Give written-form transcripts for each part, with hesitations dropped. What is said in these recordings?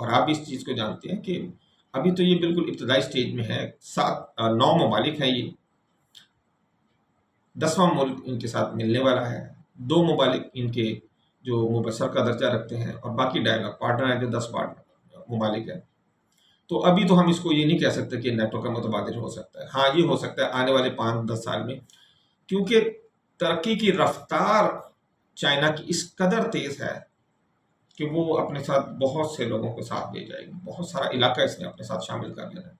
اور آپ بھی اس چیز کو جانتے ہیں کہ ابھی تو یہ بالکل ابتدائی سٹیج میں ہے. 9 ممالک ہیں، یہ 10واں ملک ان کے ساتھ ملنے والا ہے. 2 ممالک ان کے جو مبصر کا درجہ رکھتے ہیں اور باقی ڈائلاگ پارٹنر ہیں جو 10 ممالک ہیں. تو ابھی تو ہم اس کو یہ نہیں کہہ سکتے کہ نیٹو کا متبادل ہو سکتا ہے. ہاں یہ ہو سکتا ہے آنے والے 5-10 سال میں، کیونکہ ترقی کی رفتار چائنا کی اس قدر تیز ہے کہ وہ اپنے ساتھ بہت سے لوگوں کے ساتھ لے جائے گی. بہت سارا علاقہ اس نے اپنے ساتھ شامل کر لینا ہے.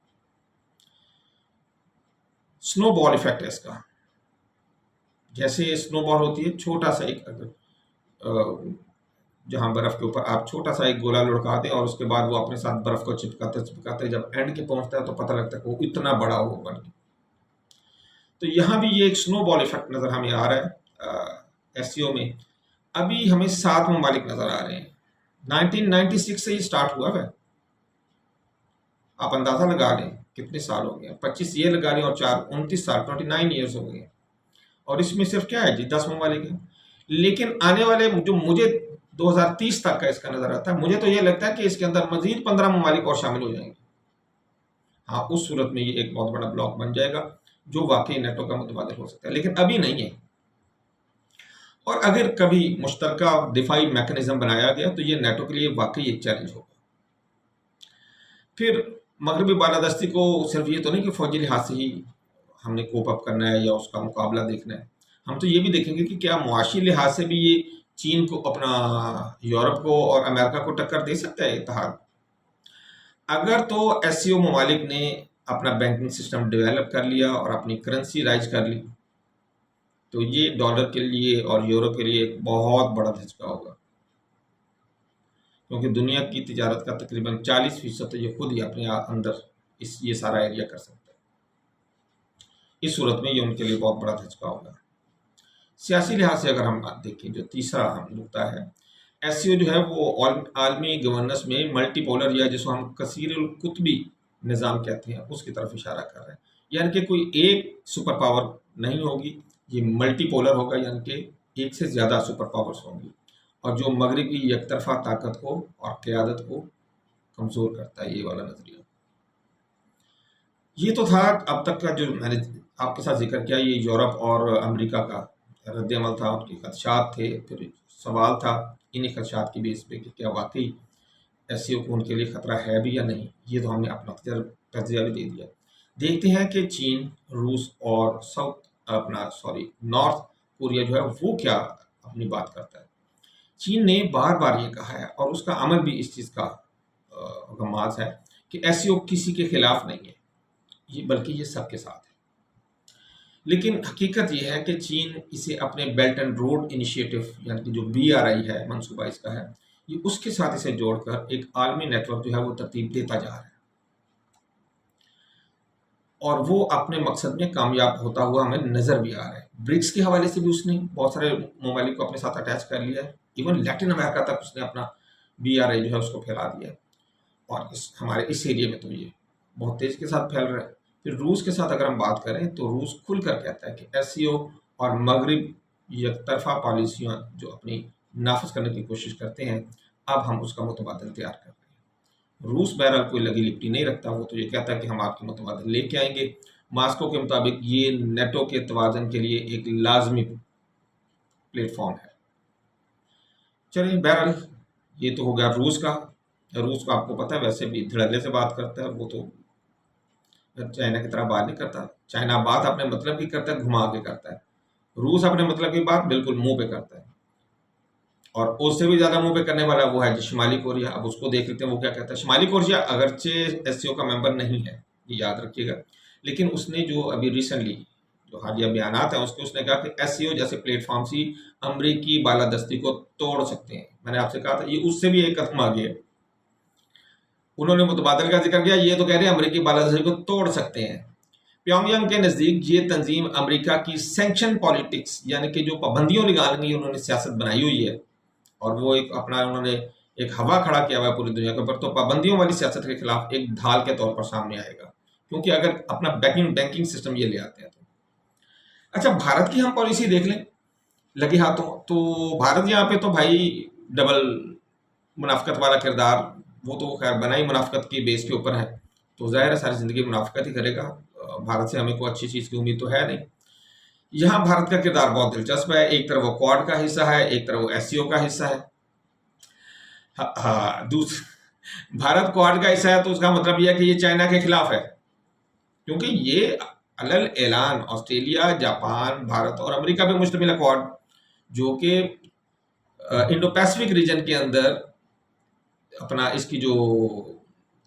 سنو بال ایفیکٹ ہے اس کا. جیسے سنو بال ہوتی ہے، چھوٹا سا ایک جہاں برف کے اوپر آپ چھوٹا سا ایک گولا لڑکا دیں اور اس کے بعد وہ اپنے ساتھ برف کو چپکاتے جب اینڈ کے پہنچتا ہے تو پتہ لگتا ہے کہ وہ اتنا بڑا ہو بن گیا. تو یہاں بھی یہ ایک سنو بال ایفیکٹ نظر ہمیں آ رہا ہے. ایس سی او میں ابھی ہمیں 7 ممالک نظر آ رہے ہیں. 1996 سے یہ سٹارٹ ہوا ہے. آپ اندازہ لگا لیں کتنے سال ہو گئے. 25 یہ لگا لیں اور 4 29 سال 29 ایئرس ہو گئے. اور اس میں صرف کیا ہے جی 10 ممالک ہیں. لیکن آنے والے جو مجھے 2030 تک کا اس کا نظر آتا ہے، مجھے تو یہ لگتا ہے کہ اس کے اندر مزید 15 ممالک اور شامل ہو جائیں گے. ہاں اس صورت میں یہ ایک بہت بڑا بلاک بن جائے گا جو واقعی نیٹو کا متبادل ہو سکتا ہے، لیکن ابھی نہیں ہے. اور اگر کبھی مشترکہ دفاعی میکانزم بنایا گیا تو یہ نیٹو کے لیے واقعی ایک چیلنج ہوگا. پھر مغربی بالادستی کو صرف یہ تو نہیں کہ فوجی لحاظ سے ہی ہم نے کوپ اپ کرنا ہے یا اس کا مقابلہ دیکھنا ہے. ہم تو یہ بھی دیکھیں گے کہ کیا معاشی لحاظ سے بھی یہ چین کو اپنا یورپ کو اور امریکہ کو ٹکر دے سکتا ہے اتحاد. اگر تو ایس سی او ممالک نے اپنا بینکنگ سسٹم ڈیولپ کر لیا اور اپنی کرنسی رائج کر لی تو یہ ڈالر کے لیے اور یورو کے لیے ایک بہت بڑا دھچکا ہوگا، کیونکہ دنیا کی تجارت کا تقریباً 40% تو یہ خود ہی اپنے اندر یہ سارا ایریا کر سکتا ہے. اس صورت میں یہ ان کے لیے بہت بڑا دھچکا ہوگا. سیاسی لحاظ سے اگر ہم دیکھیں جو تیسرا نقطہ ہے، ایس سی او جو ہے وہ عالمی گورننس میں ملٹی پولر یا جس کو ہم کثیر القطبی نظام کہتے ہیں اس کی طرف اشارہ کر رہے ہیں. یعنی کہ کوئی ایک سپر پاور نہیں ہوگی، یہ ملٹی پولر ہوگا، یعنی کہ ایک سے زیادہ سپر پاورز ہوں گی، اور جو مغرب کی یک طرفہ طاقت کو اور قیادت کو کمزور کرتا ہے یہ والا نظریہ. یہ تو تھا اب تک کا جو میں نے آپ کے ساتھ ذکر کیا، یہ یورپ اور امریکہ کا رد عمل تھا، ان کے خدشات تھے. پھر سوال تھا انہی خدشات کی بیس پہ کہ کیا واقعی ایس سی او کو ان کے لیے خطرہ ہے بھی یا نہیں. یہ تو ہم نے اپنا تجزیہ بھی دے دیا. دیکھتے ہیں کہ چین، روس اور نارتھ کوریا جو ہے وہ کیا اپنی بات کرتا ہے. چین نے بار بار یہ کہا ہے اور اس کا عمل بھی اس چیز کا غماز ہے کہ ایس سی او کسی کے خلاف نہیں ہے، بلکہ یہ سب کے ساتھ ہے. لیکن حقیقت یہ ہے کہ چین اسے اپنے بیلٹ اینڈ روڈ انیشیٹو یعنی کہ جو BRI ہے منصوبہ اس کا ہے، یہ اس کے ساتھ اسے جوڑ کر ایک عالمی نیٹ ورک جو ہے وہ ترتیب دیتا جا رہا ہے، اور وہ اپنے مقصد میں کامیاب ہوتا ہوا ہمیں نظر بھی آ رہا ہے. برکس کے حوالے سے بھی اس نے بہت سارے ممالک کو اپنے ساتھ اٹیچ کر لیا ہے. ایون لیٹن امریکہ تک اس نے اپنا BRI جو ہے اس کو پھیلا دیا ہے، اور ہمارے اس ایریے میں تو یہ بہت تیزی کے ساتھ پھیل رہا ہے. پھر روس کے ساتھ اگر ہم بات کریں تو روس کھل کر کہتا ہے کہ ایس سی او اور مغرب یک طرفہ پالیسیاں جو اپنی نافذ کرنے کی کوشش کرتے ہیں، اب ہم اس کا متبادل تیار کر رہے ہیں. روس بہرحال کوئی لگی لپٹی نہیں رکھتا، وہ تو یہ کہتا ہے کہ ہم آپ کے متبادل لے کے آئیں گے. ماسکو کے مطابق یہ نیٹو کے توازن کے لیے ایک لازمی پلیٹ فارم ہے. چلیے بہرحال یہ تو ہو گیا روس کا. روس کو آپ کو پتہ ہے ویسے بھی دھڑلے سے بات کرتا ہے، وہ تو چائنا کی طرح بات نہیں کرتا. چائنا بات اپنے مطلب کی کرتا ہے، گھما کے کرتا ہے. روس اپنے مطلب کی بات بالکل منہ پہ کرتا ہے، اور اس سے بھی زیادہ منہ پہ کرنے والا وہ ہے شمالی کوریا. اب اس کو دیکھ لیتے ہیں وہ کیا کہتا ہے. شمالی کوریا اگرچہ ایس سی او کا ممبر نہیں ہے، یہ یاد رکھیے گا، لیکن اس نے جو ابھی ریسنٹلی جو حالیہ بیانات ہیں اس نے کہا کہ ایس سی او جیسے پلیٹ فارمز ہی امریکی بالادستی کو توڑ سکتے ہیں. میں نے آپ سے کہا تھا یہ اس سے بھی ایک قدم آگے ہے. انہوں نے متبادل کا ذکر کیا، یہ تو کہہ رہے ہیں امریکی بالادستی کو توڑ سکتے ہیں. پیونگ یانگ کے نزدیک یہ تنظیم امریکہ کی سینکشن پالیٹکس یعنی کہ جو پابندیوں نکالنے کی انہوں نے سیاست بنائی ہوئی ہے، اور وہ ایک اپنا انہوں نے ایک ہوا کھڑا کیا ہوا ہے پوری دنیا کے اوپر، تو پابندیوں والی سیاست کے خلاف ایک ڈھال کے طور پر سامنے آئے گا. کیونکہ اگر اپنا بینکنگ سسٹم یہ لے آتے ہیں تو اچھا بھارت کی ہم پالیسی دیکھ لیں لگے ہاتھوں، تو بھارت یہاں پہ تو بھائی ڈبل منافقت والا کردار وہ تو خیر بنا ہی منافقت کی بیس کے اوپر ہے، تو ظاہر ہے ساری زندگی منافقت ہی کرے گا، بھارت سے ہمیں کوئی اچھی چیز کی امید تو ہے نہیں۔ یہاں بھارت کا کردار بہت دلچسپ ہے، ایک طرف وہ کوڈ کا حصہ ہے، ایک طرف وہ ایس سی او کا حصہ ہے۔ ہاں بھارت کوڈ کا حصہ ہے تو اس کا مطلب یہ ہے کہ یہ چائنا کے خلاف ہے، کیونکہ یہ علل اعلان آسٹریلیا، جاپان، بھارت اور امریکہ پہ مشتمل ہے کوڈ، جو کہ انڈو پیسفک ریجن کے اندر اپنا اس کی جو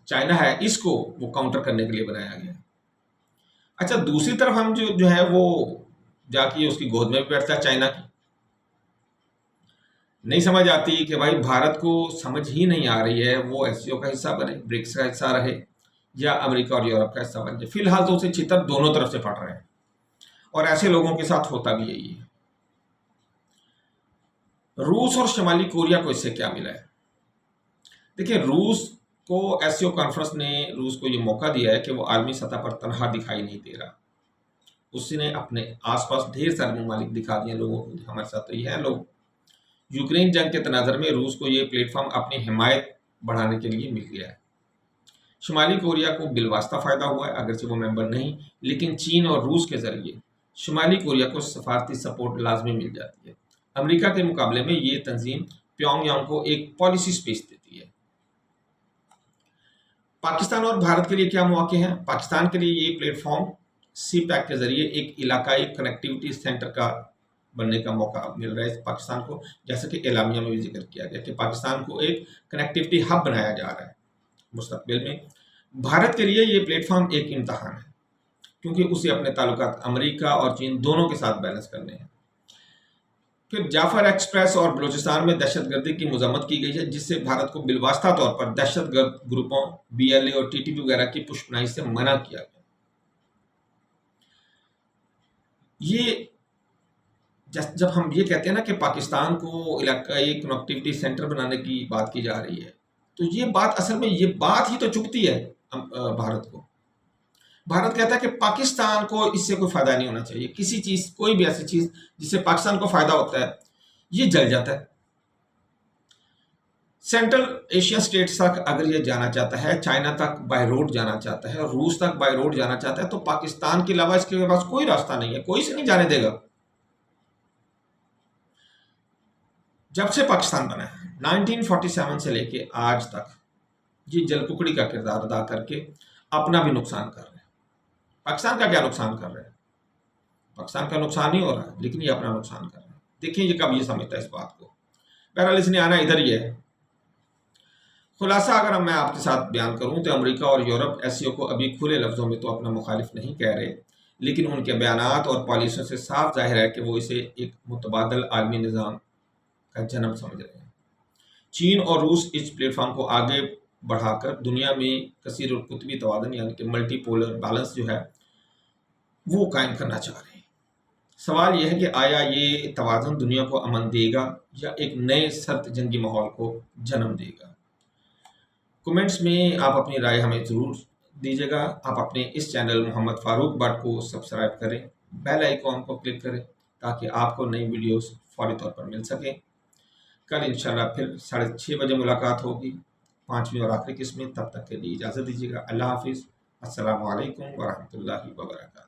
چائنا ہے اس کو وہ کاؤنٹر کرنے کے لیے بنایا گیا۔ اچھا دوسری طرف ہم جو ہے وہ جا کے اس کی گود میں بھی بیٹھتا ہے چائنا کی، نہیں سمجھ آتی کہ بھائی بھارت کو سمجھ ہی نہیں آ رہی ہے وہ ایس سی او کا حصہ بنے، برکس کا حصہ رہے یا امریکہ اور یورپ کا حصہ بن جائے۔ فی الحال تو اسے چتر دونوں طرف سے پڑ رہے ہیں، اور ایسے لوگوں کے ساتھ ہوتا بھی یہی ہے۔ روس اور شمالی کوریا کو اس سے کیا ملا ہے؟ دیکھیں روس کو ایس سی او کانفرنس نے روس کو یہ موقع دیا ہے کہ وہ عالمی سطح پر تنہا دکھائی نہیں دے رہا، اس نے اپنے آس پاس ڈھیر سارے ممالک دکھا دیے لوگوں کو، ہمارے ساتھ تو یہ ہے لوگ۔ یوکرین جنگ کے تناظر میں روس کو یہ پلیٹ فارم اپنی حمایت بڑھانے کے لیے مل گیا ہے۔ شمالی کوریا کو بالواسطہ فائدہ ہوا ہے، اگرچہ وہ ممبر نہیں، لیکن چین اور روس کے ذریعے شمالی کوریا کو سفارتی سپورٹ لازمی مل جاتی ہے۔ امریکہ کے مقابلے میں یہ تنظیم پیونگ یانگ کو ایک پالیسی سپیس دیتی ہے۔ پاکستان اور بھارت کے لیے کیا مواقع ہیں؟ پاکستان کے لیے یہ پلیٹ فارم سی پیک کے ذریعے ایک علاقائی کنیکٹیوٹی سینٹر کا بننے کا موقع مل رہا ہے پاکستان کو، جیسا کہ اعلامیہ میں بھی ذکر کیا گیا کہ پاکستان کو ایک کنیکٹیوٹی ہب بنایا جا رہا ہے مستقبل میں۔ بھارت کے لیے یہ پلیٹ فارم ایک امتحان ہے، کیونکہ اسے اپنے تعلقات امریکہ اور چین دونوں کے ساتھ بیلنس کرنے ہیں۔ پھر جعفر ایکسپریس اور بلوچستان میں دہشت گردی کی مذمت کی گئی ہے، جس سے بھارت کو بالواسطہ طور پر دہشت گرد گروپوں بی ایل اے اور ٹی ٹی پی وغیرہ کی پشپناہی سے منع کیا گیا۔ یہ جب ہم یہ کہتے ہیں نا کہ پاکستان کو علاقائی کنیکٹیوٹی سینٹر بنانے کی بات کی جا رہی ہے، تو یہ بات اصل میں یہ بات ہی تو چکتی ہے بھارت کو۔ بھارت کہتا ہے کہ پاکستان کو اس سے کوئی فائدہ نہیں ہونا چاہیے، کسی چیز کوئی بھی ایسی چیز جس سے پاکستان کو فائدہ ہوتا ہے یہ جل جاتا ہے۔ سینٹرل ایشین سٹیٹس تک اگر یہ جانا چاہتا ہے، چائنا تک بائی روڈ جانا چاہتا ہے، روس تک بائی روڈ جانا چاہتا ہے، تو پاکستان کے علاوہ اس کے پاس کوئی راستہ نہیں ہے، کوئی سے نہیں جانے دے گا۔ جب سے پاکستان بنا ہے 1947 سے لے کے آج تک یہ جل ککڑی کا کردار ادا کر کے اپنا بھی نقصان کر رہے ہیں۔ پاکستان کا کیا نقصان کر رہے ہیں؟ پاکستان کا نقصان ہی ہو رہا ہے، لیکن یہ اپنا نقصان کر رہے ہیں۔ دیکھیں یہ کب یہ سمجھتا ہے اس بات کو۔ بہرحال اس نے آنا ادھر ہی ہے۔ خلاصہ اگر میں آپ کے ساتھ بیان کروں تو امریکہ اور یورپ ایس سی او کو ابھی کھلے لفظوں میں تو اپنا مخالف نہیں کہہ رہے، لیکن ان کے بیانات اور پالیسیوں سے صاف ظاہر ہے کہ وہ اسے ایک متبادل عالمی نظام کا جنم سمجھ رہے ہیں۔ چین اور روس اس پلیٹ فارم کو آگے بڑھا کر دنیا میں کثیر القطبی توازن یعنی کہ ملٹی پولر بیلنس جو ہے وہ قائم کرنا چاہ رہے ہیں۔ سوال یہ ہے کہ آیا یہ توازن دنیا کو امن دے گا یا ایک نئے سرد جنگی ماحول کو جنم دے گا؟ کمنٹس میں آپ اپنی رائے ہمیں ضرور دیجیے گا۔ آپ اپنے اس چینل محمد فاروق بٹ کو سبسکرائب کریں، بیل آئیکن کو کلک کریں تاکہ آپ کو نئی ویڈیوز فوری طور پر مل سکیں۔ کل انشاءاللہ پھر 6:30 بجے ملاقات ہوگی 5ویں اور آخری قسم میں۔ تب تک کے لیے اجازت دیجیے گا۔ اللہ حافظ۔ السلام علیکم ورحمۃ اللہ وبرکاتہ۔